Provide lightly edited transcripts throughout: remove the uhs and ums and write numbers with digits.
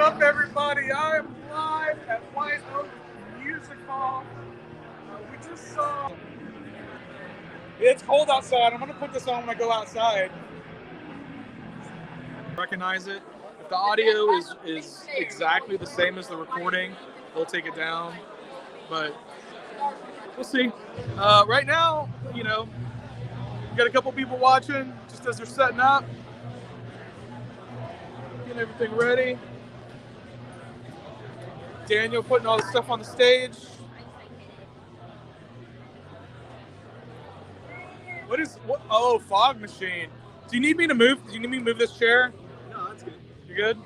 up, everybody? I am live at White Oak Music Hall. We just saw. It's cold outside. I'm gonna put this on when I go outside. Recognize it. If the audio is exactly the same as the recording, they'll take it down. But we'll see. Right now, we got a couple people watching just as they're setting up, getting everything ready. Daniel putting all the stuff on the stage. What? Oh, fog machine. Do you need me to move? Do you need me to move this chair? No, that's good. You good?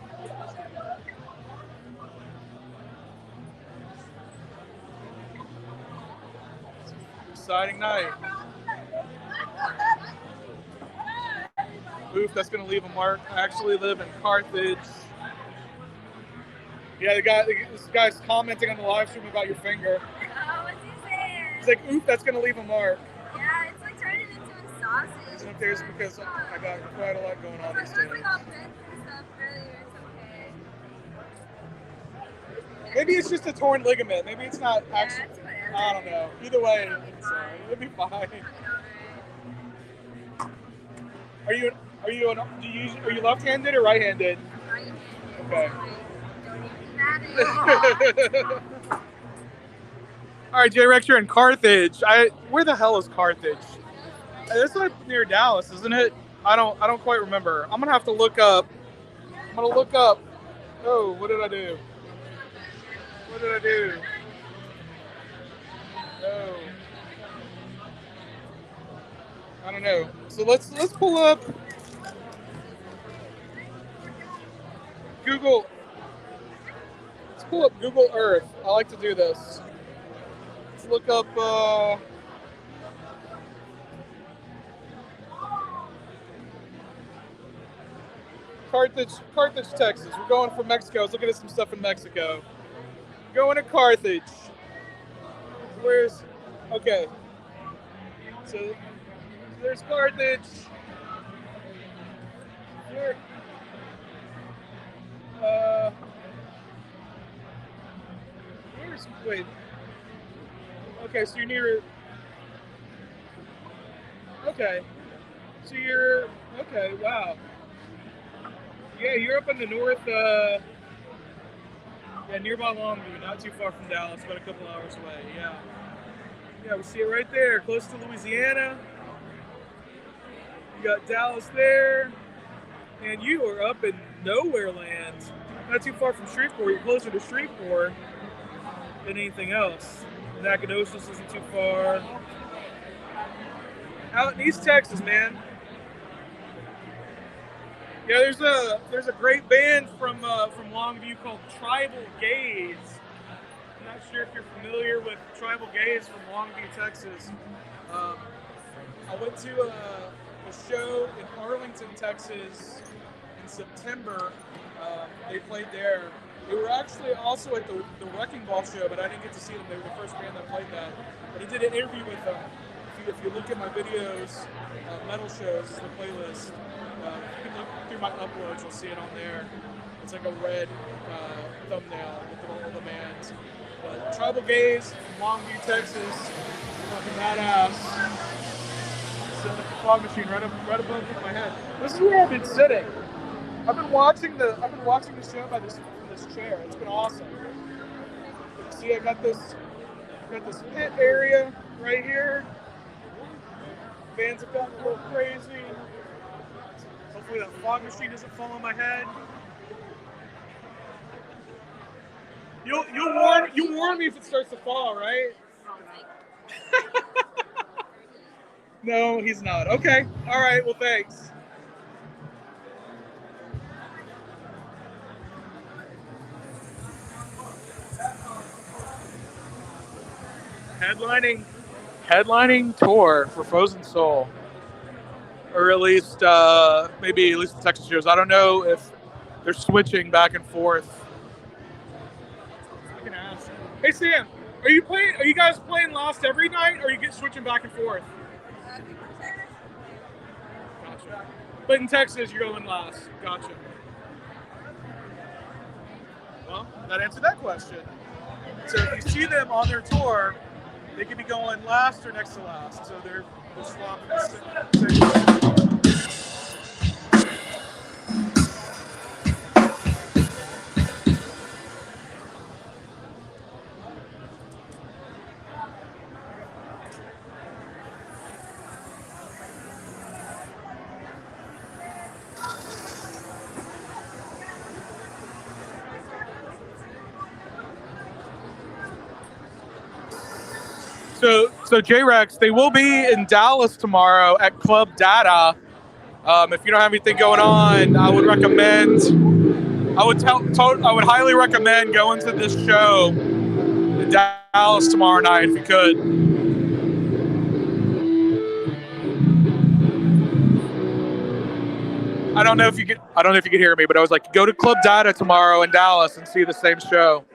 Exciting night. Oof, that's gonna leave a mark. I actually live in Carthage. Yeah, this guy's commenting on the live stream about your finger. Oh, what's he saying? He's like, oof, that's gonna leave a mark. Yeah, it's like turning into a sausage. I don't care, it's because I got quite a lot going on these It was days. like all bent and stuff earlier. It's okay. Maybe it's just a torn ligament. Maybe it's not actually. It's whatever. I don't know. Either way, it'll be fine. Are you left-handed or right-handed? Right-handed. Okay. Don't even matter. All right, J-Rex, you're in Carthage. Where the hell is Carthage? It's like near Dallas, isn't it? I don't quite remember. I'm gonna have to look up. Oh, what did I do? No. I don't know. So let's pull up Google. Let's pull up Google Earth. I like to do this. Let's look up Carthage, Texas. We're going from Mexico. Let's look at some stuff in Mexico. Going to Carthage. Okay. So there's Carthage. Here. Wait. Okay, so you're near. Okay. So you're. Okay, wow. Yeah, you're up in the north. Nearby Longview, not too far from Dallas, about a couple hours away. Yeah. Yeah, we see it right there, close to Louisiana. You got Dallas there, and you are up in nowhere land. Not too far from Shreveport. You're closer to Shreveport than anything else. Nacogdoches isn't too far. Out in East Texas, man. Yeah, there's a great band from Longview called Tribal Gaze. I'm not sure if you're familiar with Tribal Gaze from Longview, Texas. I went to a show in Arlington, Texas in September. They played there. They were actually also at the Wrecking Ball show, but I didn't get to see them. They were the first band that played that. But I did an interview with them. If you look at my videos, metal shows, the playlist, you can look through my uploads, you'll see it on there. It's like a red thumbnail with all the bands. But Tribal Gaze from Longview, Texas, fucking badass. Sitting at the fog machine right above my head. This is where I've been sitting. I've been watching the show from this chair. It's been awesome. See, I got this pit area right here. Fans have gotten a little crazy. Hopefully that fog machine doesn't fall on my head. You'll warn me if it starts to fall, right? No, he's not. Okay. All right. Well, thanks. Headlining tour for Frozen Soul, or at least maybe at least the Texas shows. I don't know if they're switching back and forth. I can ask. Hey Sam, are you guys playing Lost every night, or are you switching back and forth? Gotcha. But in Texas, you're going Lost. Gotcha. Well, that answered that question. So if you see them on their tour, they could be going last or next to last. So they're swapping the So J-Rex, they will be in Dallas tomorrow at Club Data. If you don't have anything going on, I would recommend. I would highly recommend going to this show in Dallas tomorrow night if you could. I don't know if you could hear me, but I was like, go to Club Data tomorrow in Dallas and see the same show.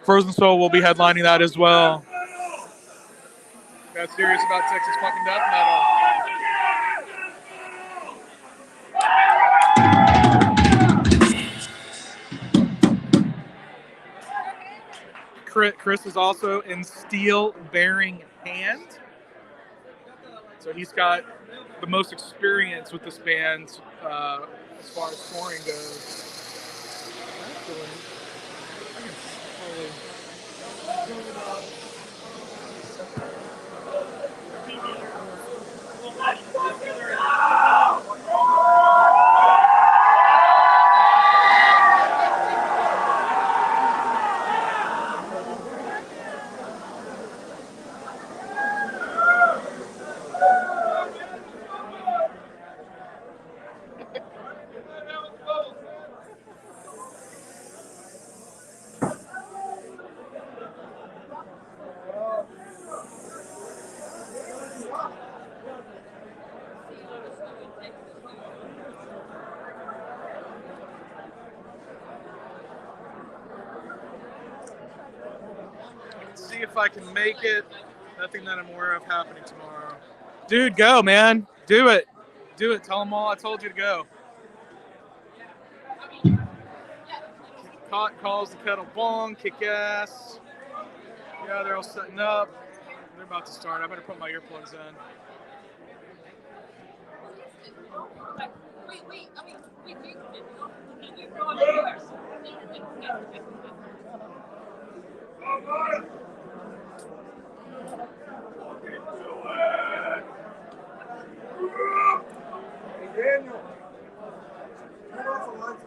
Frozen Soul will be headlining that as well. Got serious about Texas fucking death metal. Chris is also in Steel Bearing Hand. So he's got the most experience with this band as far as touring goes. See if I can make it. Nothing that I'm aware of happening tomorrow. Dude, go, man. Do it. Do it. Tell them all I told you to go. Caught calls the kettle bong, kick ass. Yeah, they're all setting up. They're about to start. I better put my earplugs in. Daniel. Turn off the lights.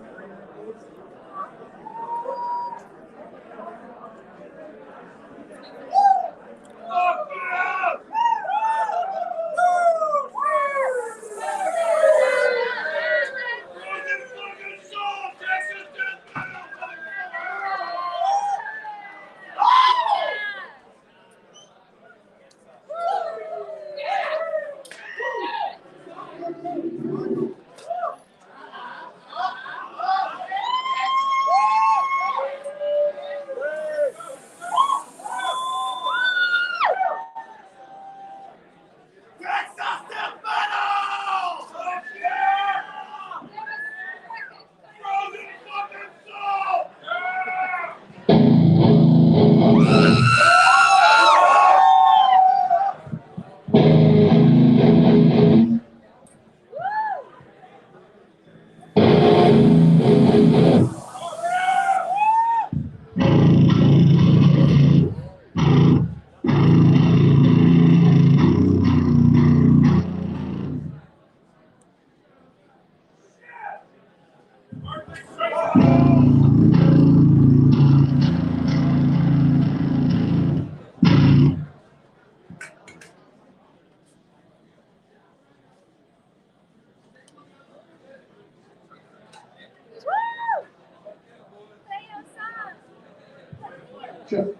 Sure.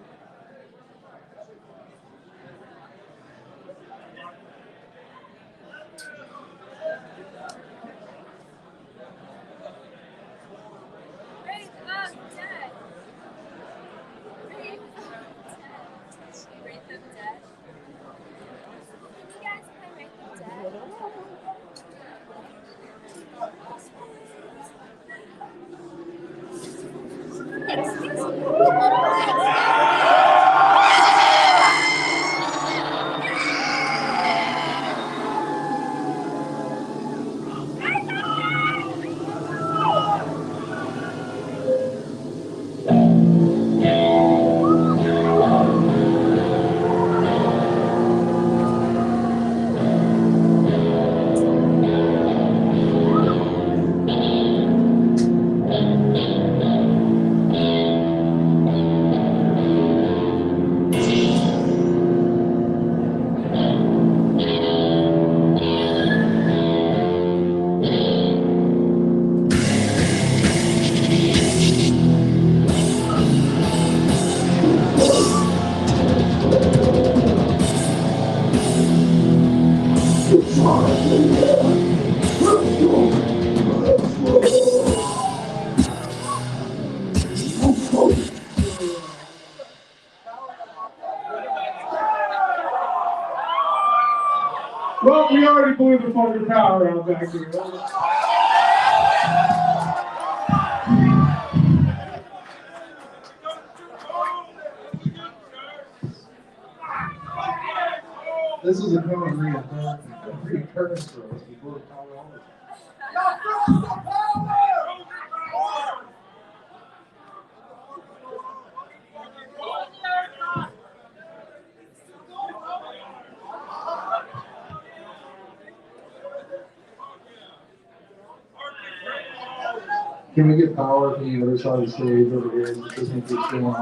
Well, we already blew the fucking power out back here. This is a common recurrence for us. We blew the power all the time. Can we get power from the other side of the stage over here? This doesn't keep going on.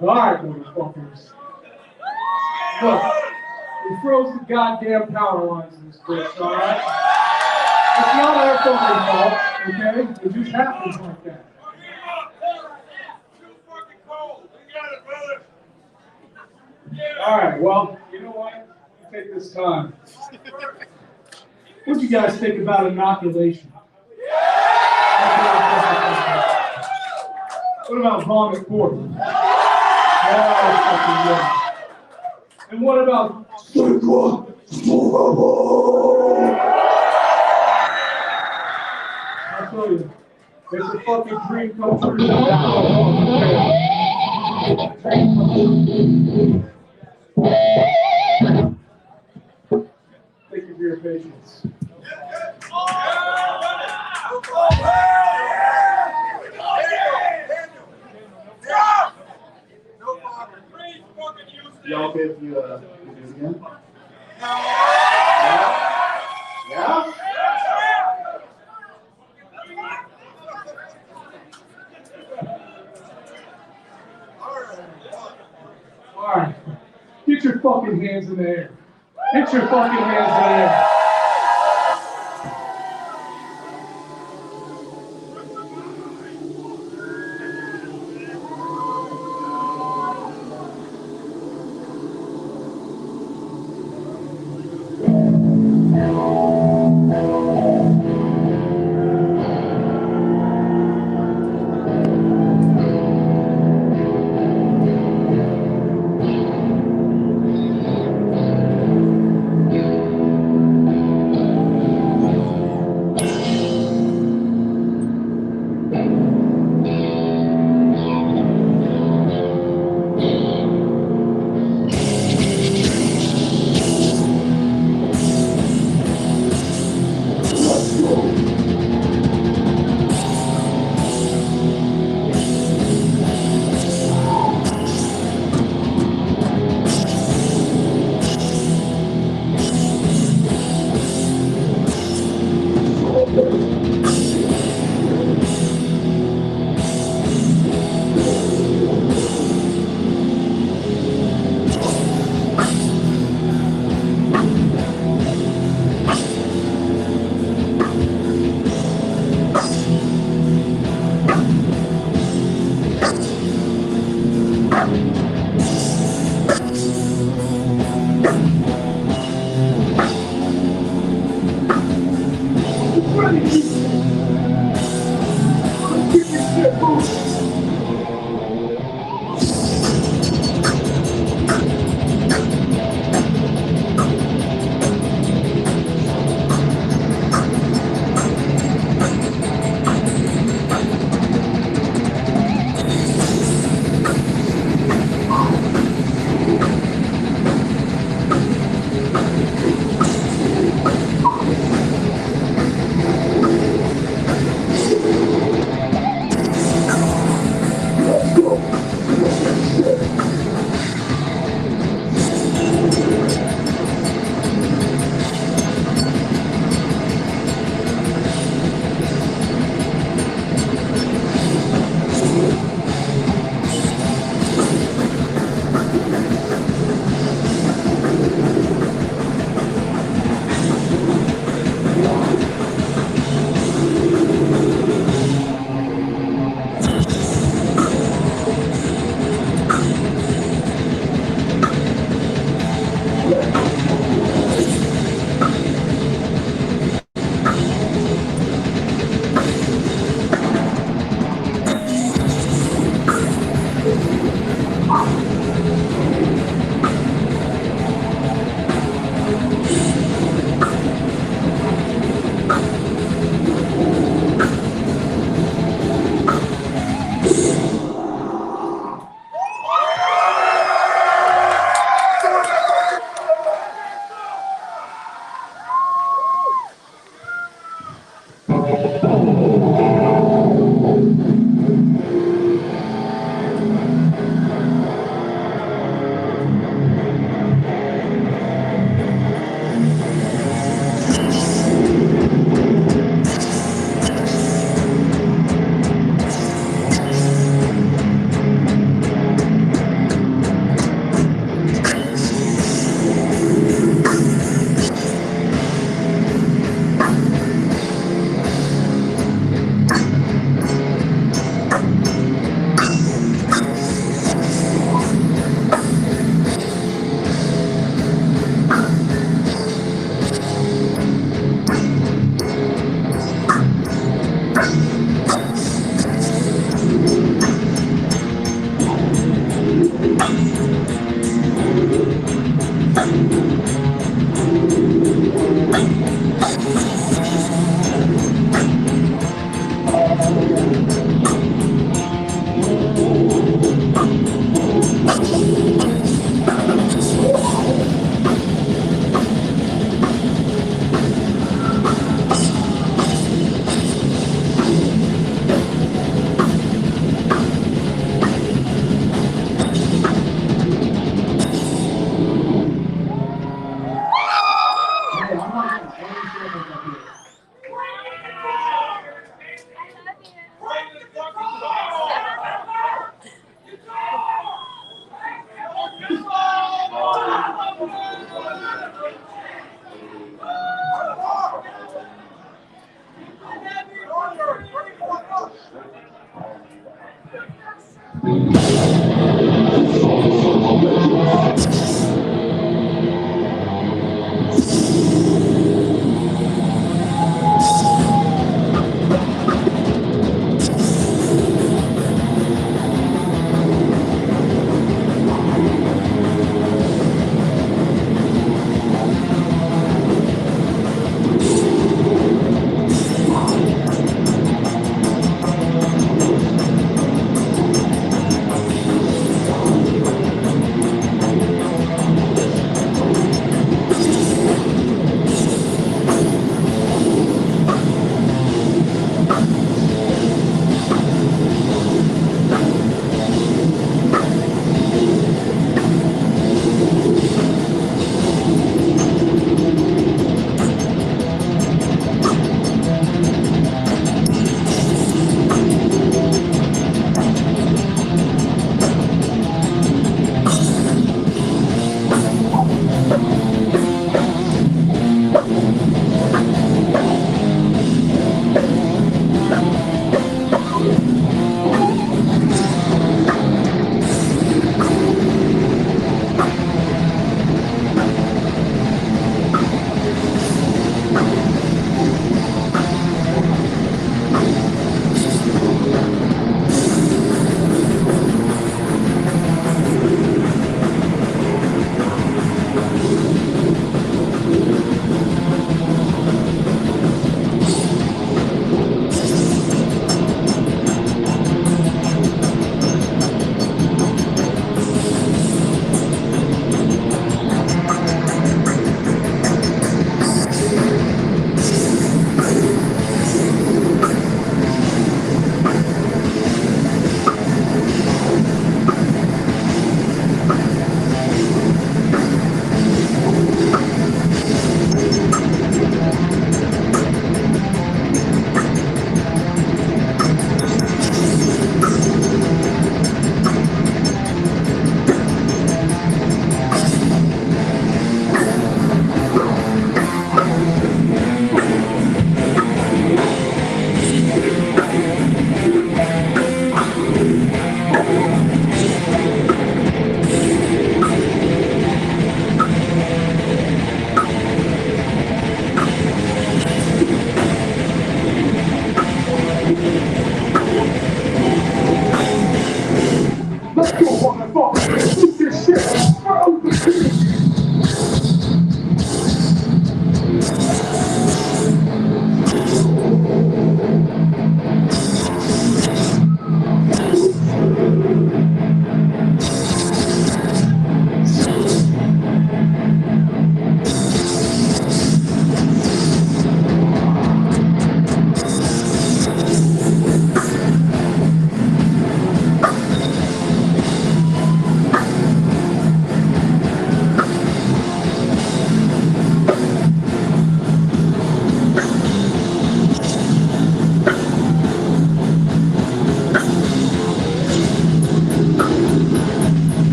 Alright, motherfuckers. Look, we froze the goddamn power lines in this bitch, alright? It's not our fucking fault, okay? It just happens like that. Alright, well, you know what? Take this time. What do you guys think about inoculation? What about vomit pork? And what about I'll tell you, it's a fucking dream come true. Thank you for your patience. Y'all okay if you do it again? Yeah? Alright. Get your fucking hands in the air. Get your fucking hands in the air.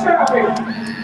Stop it!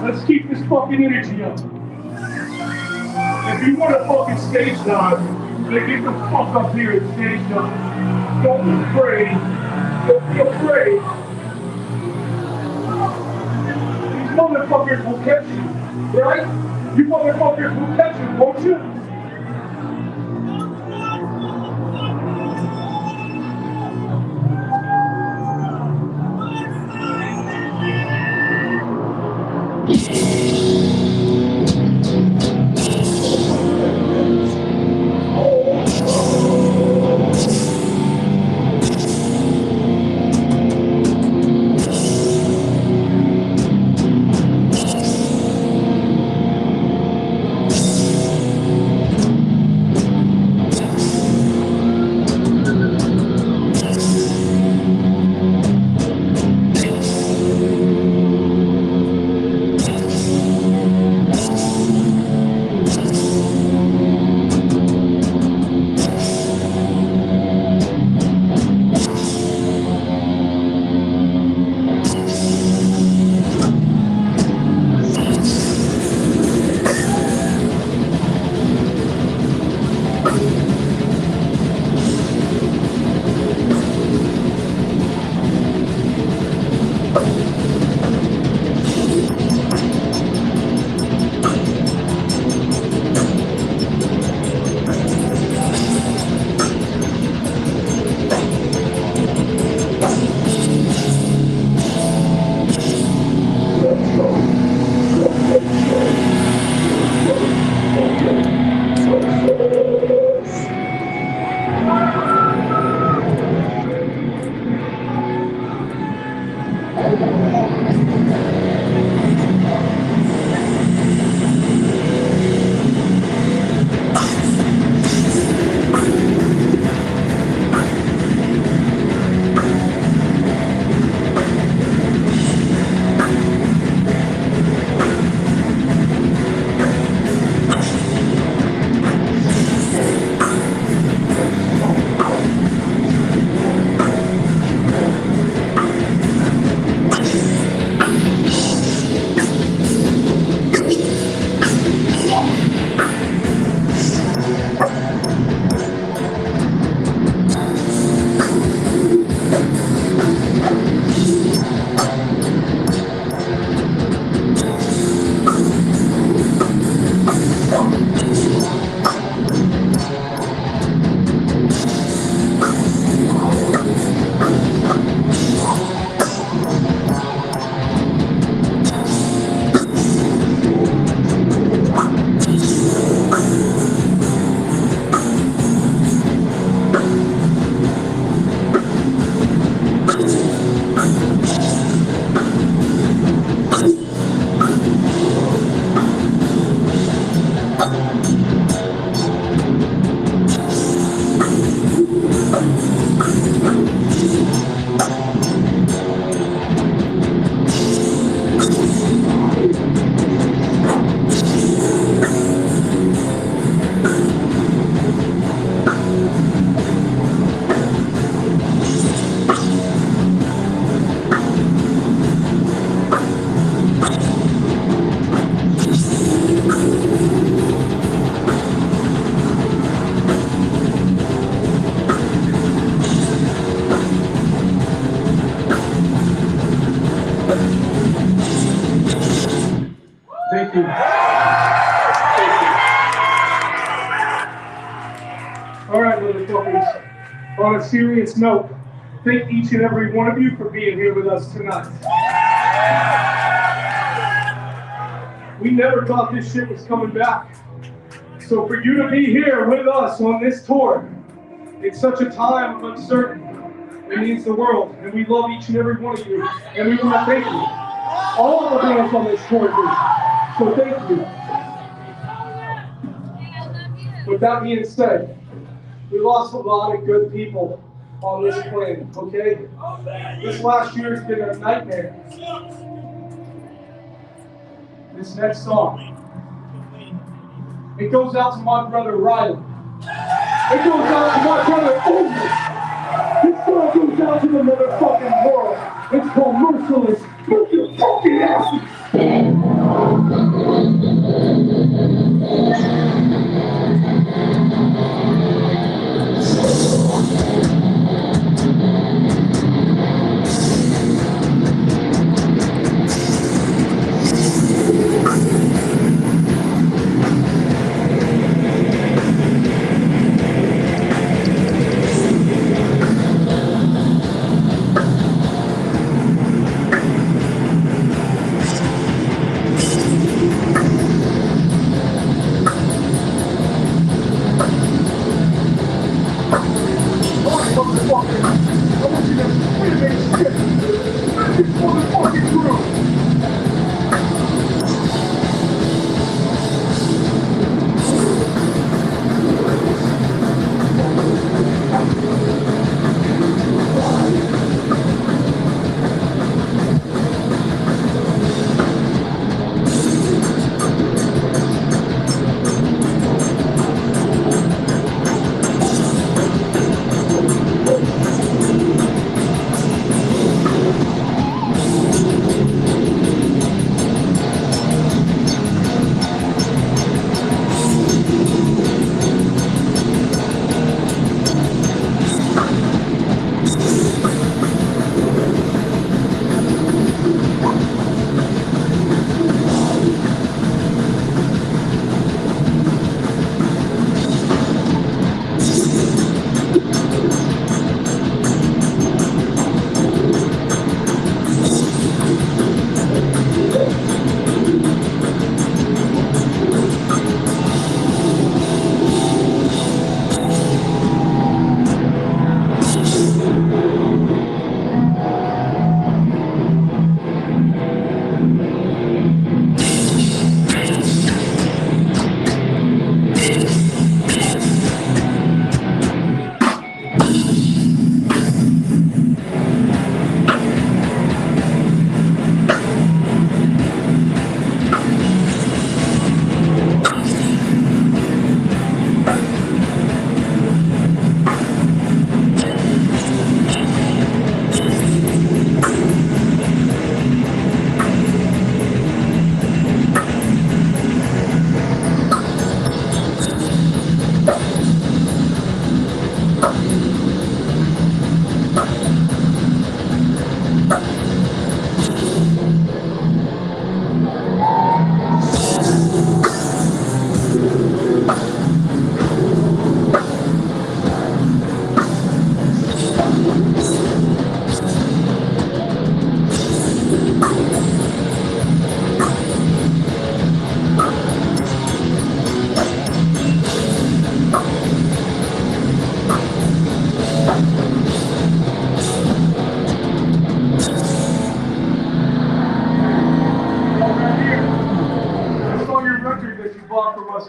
Let's keep this fucking energy up. If you want a fucking stage dive, then get the fuck up here and stage dive. Don't be afraid. Don't be afraid. These motherfuckers will catch you, right? You motherfuckers will catch you, won't you? Thank you. Thank you. All right, motherfuckers. On a serious note, thank each and every one of you for being here with us tonight. We never thought this shit was coming back. So for you to be here with us on this tour, it's such a time of uncertainty. It means the world, and we love each and every one of you, and we want to thank you. All of the bands on this tour do. So thank you. With that being said, we lost a lot of good people on this plane, okay? This last year has been a nightmare. This next song, it goes out to my brother Riley. It goes out to my brother Owen. This song goes out to the motherfucking world. It's called Merciless. Move your fucking asses.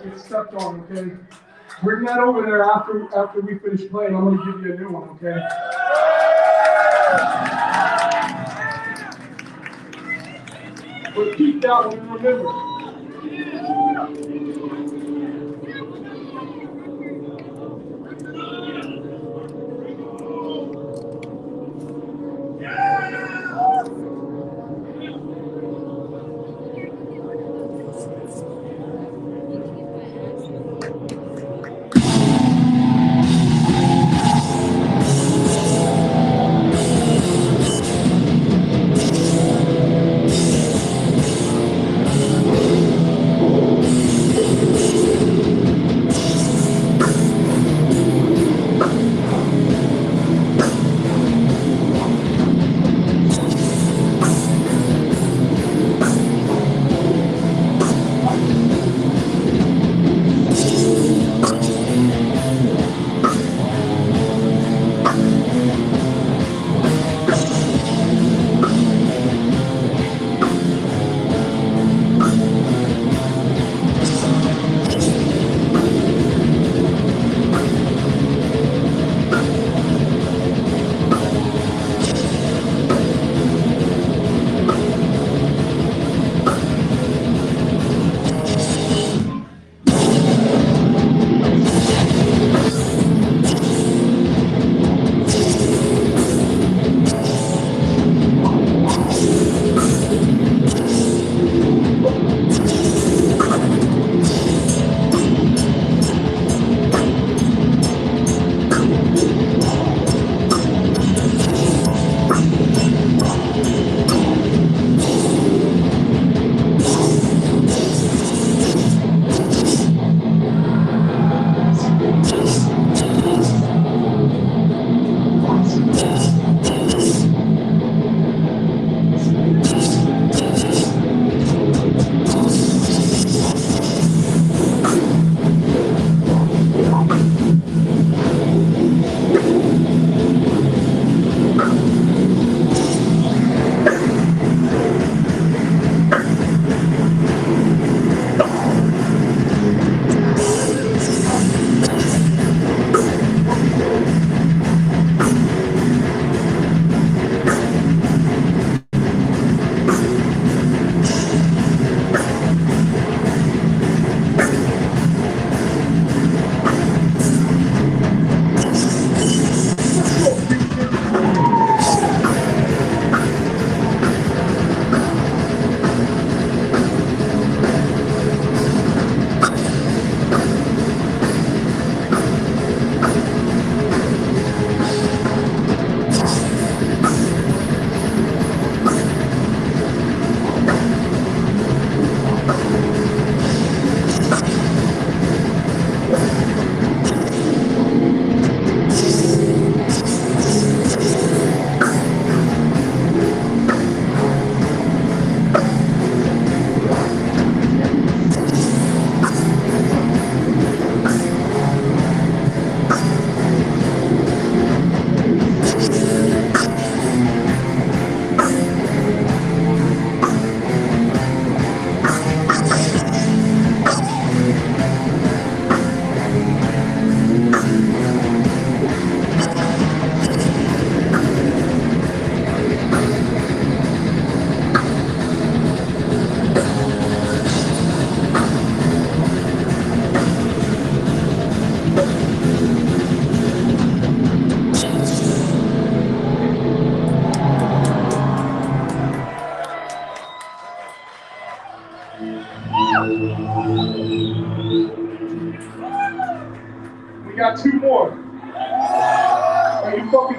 Get stepped on, okay? Bring that over there after we finish playing. I'm gonna give you a new one, okay? But keep that one and remember.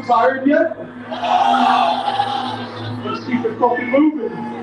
tired yet? Let's keep it fucking moving.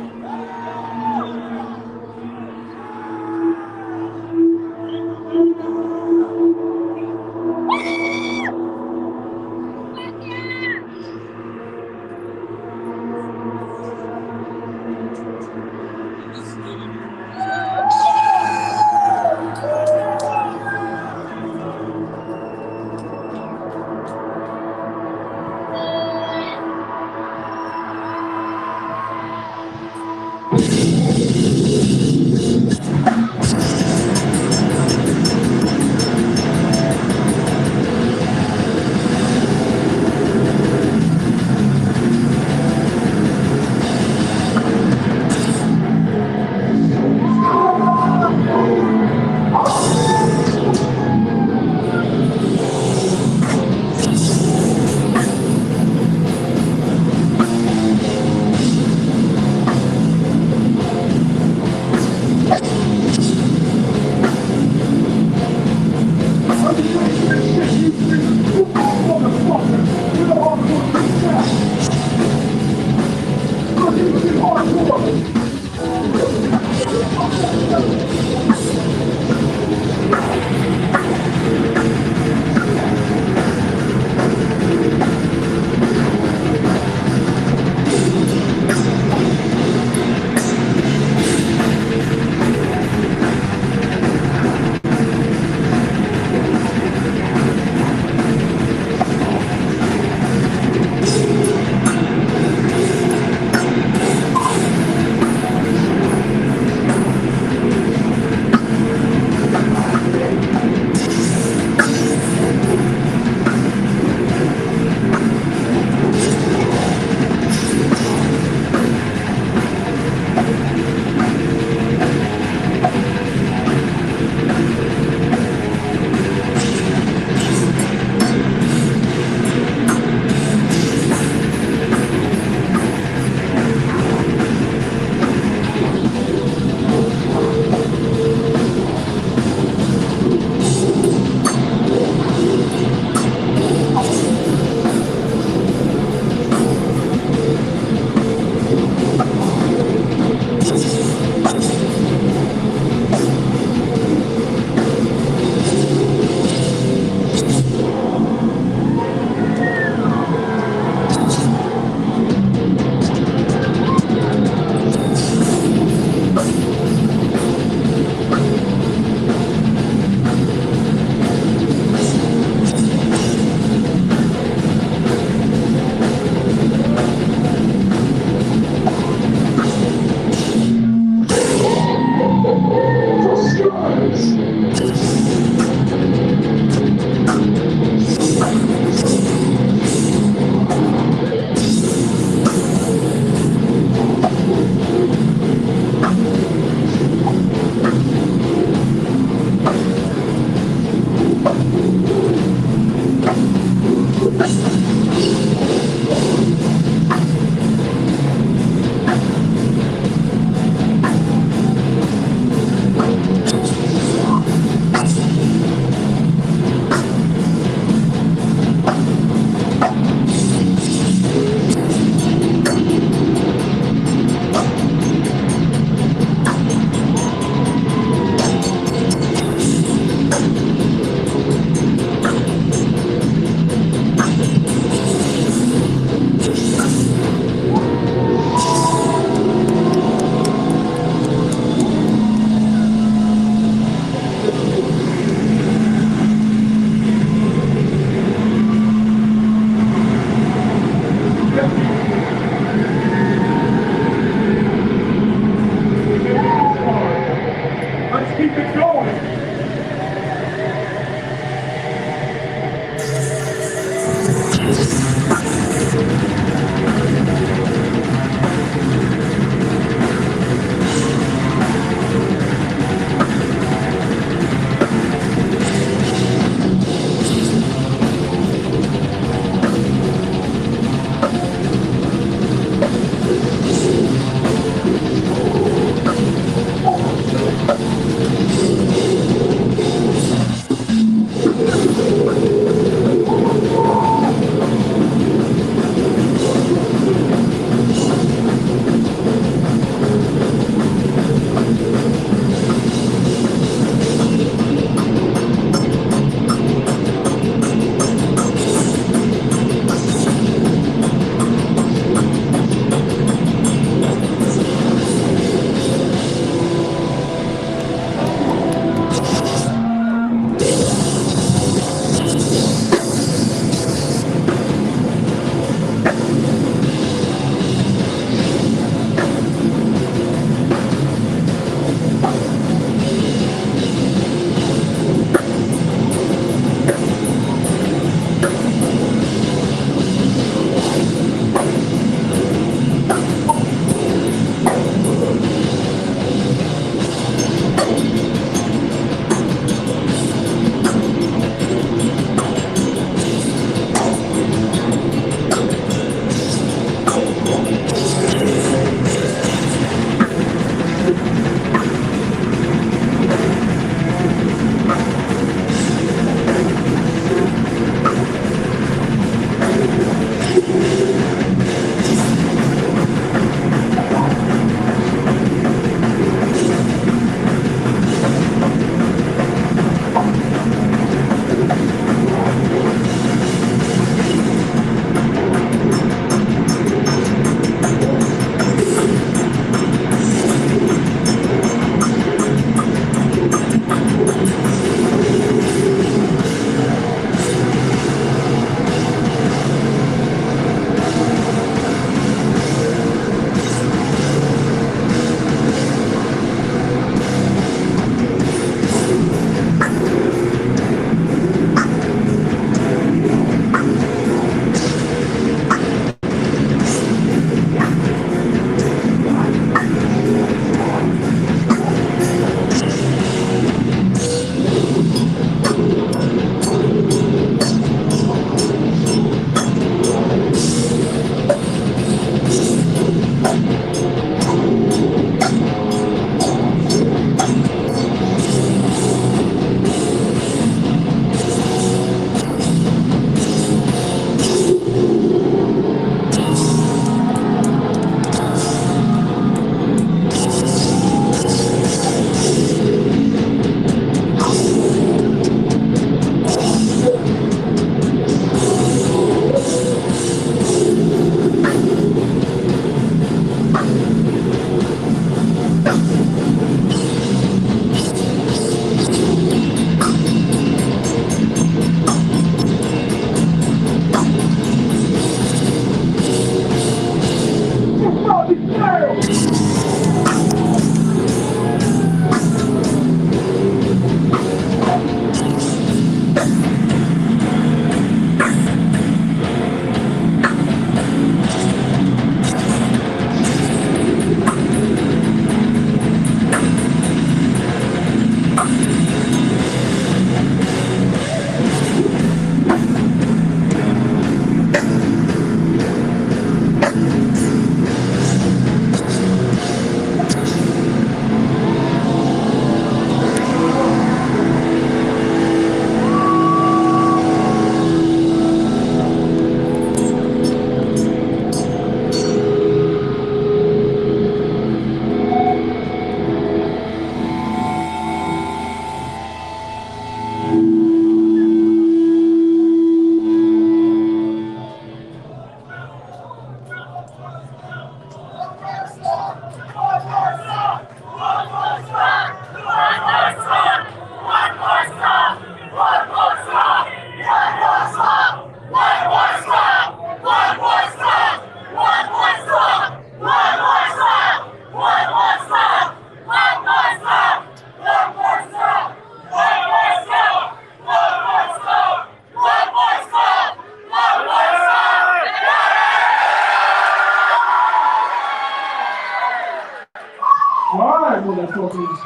motherfuckers.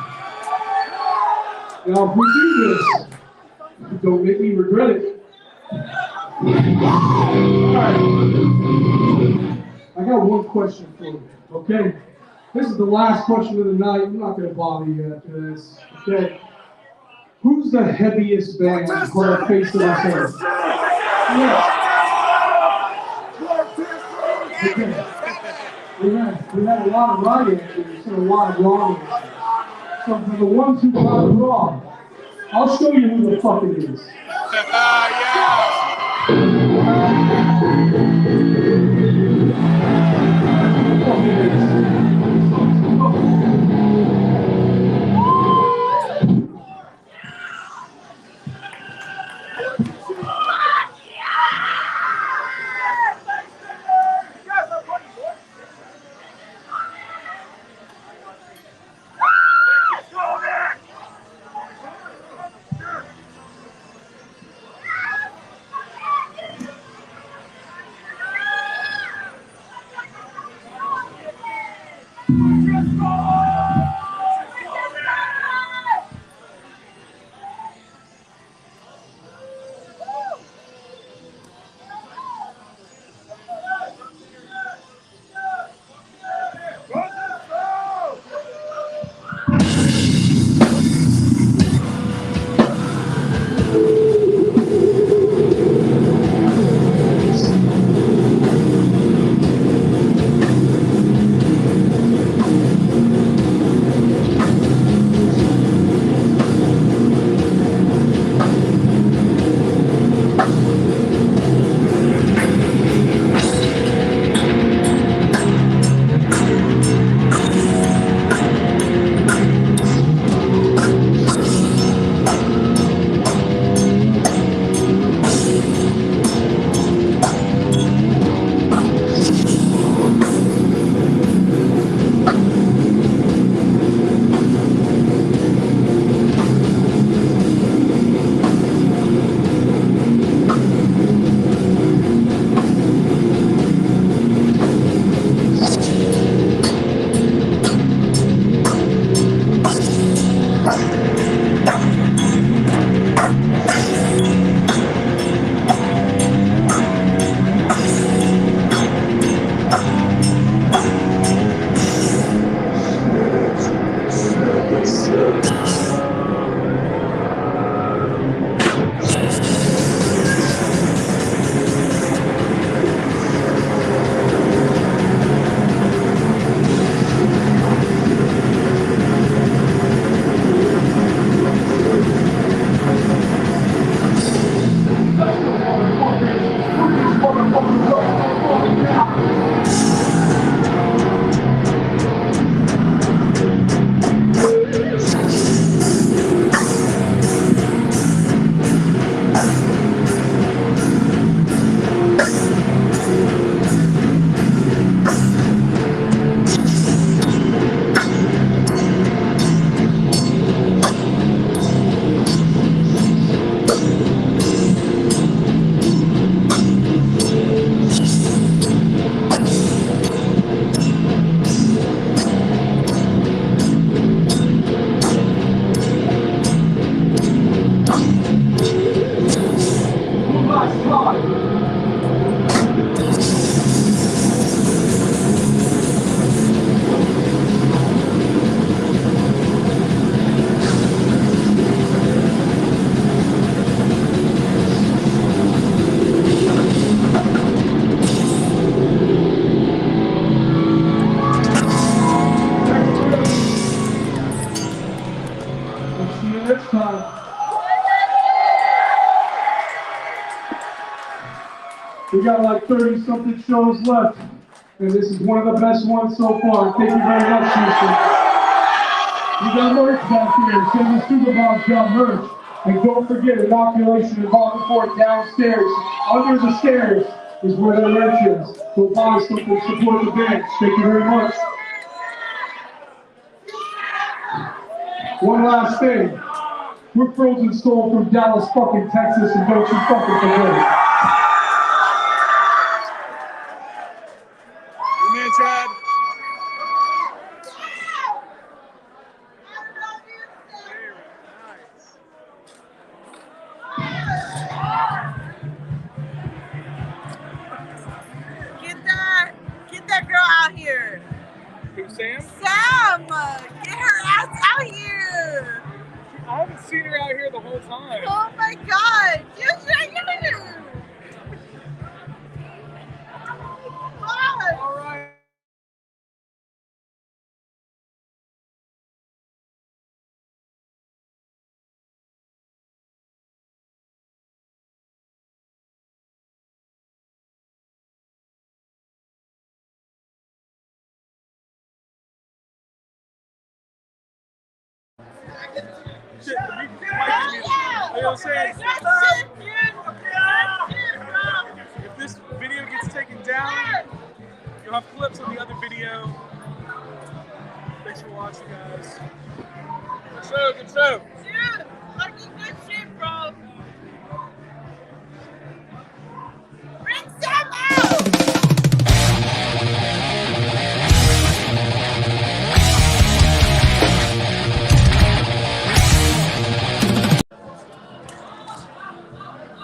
Now, if we do this, don't make me regret it. Alright. I got one question for you, okay? This is the last question of the night. I'm not going to bother you after this, okay? Who's the heaviest band on the face of this earth? Yeah. Okay. We had a lot of right answers and a lot of wrong answers. So for the ones who got it wrong, I'll show you who the fuck it is. next time. We got like 30-something shows left, and this is one of the best ones so far. Thank you very much, Houston. We got merch back here. Send the Super Bombs got merch. And don't forget, inoculation and Baltimore downstairs. Under the stairs is where the merch is. Go buy something, support the band. Thank you very much. One last thing. We're Frozen Soul from Dallas, fucking Texas, and don't you fucking forget it. Your man, Chad. Sam? Sam! Get her ass out here! I haven't seen her out here the whole time. Oh my god! She's right here! All right. Shit, the mic is muted. I was saying, if this video gets taken down, you'll have clips on the other video. Thanks for watching, guys. Good show, good show.